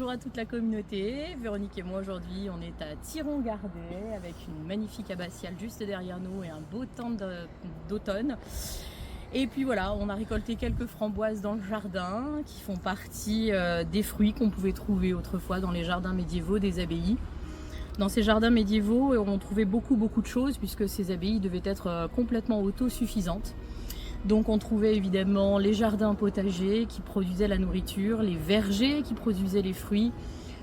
Bonjour à toute la communauté, Véronique et moi aujourd'hui on est à Thiron-Gardet avec une magnifique abbatiale juste derrière nous et un beau temps d'automne. Et puis voilà, on a récolté quelques framboises dans le jardin qui font partie des fruits qu'on pouvait trouver autrefois dans les jardins médiévaux des abbayes. Dans ces jardins médiévaux on trouvait beaucoup de choses puisque ces abbayes devaient être complètement autosuffisantes. Donc on trouvait évidemment les jardins potagers qui produisaient la nourriture, les vergers qui produisaient les fruits.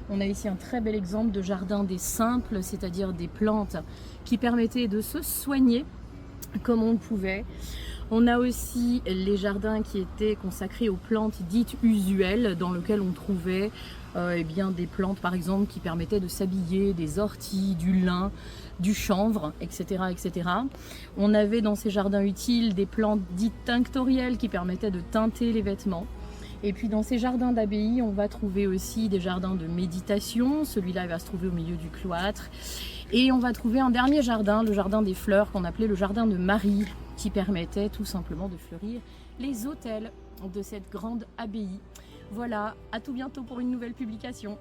On a ici un très bel exemple de jardin des simples, c'est-à-dire des plantes qui permettaient de se soigner comme on le pouvait. On a aussi les jardins qui étaient consacrés aux plantes dites usuelles, dans lesquelles on trouvait des plantes par exemple qui permettaient de s'habiller, des orties, du lin, du chanvre, etc., etc. On avait dans ces jardins utiles des plantes dites tinctorielles qui permettaient de teinter les vêtements. Et puis dans ces jardins d'abbaye, on va trouver aussi des jardins de méditation. Celui-là va se trouver au milieu du cloître. Et on va trouver un dernier jardin, le jardin des fleurs, qu'on appelait le jardin de Marie, qui permettait tout simplement de fleurir les autels de cette grande abbaye. Voilà, à tout bientôt pour une nouvelle publication.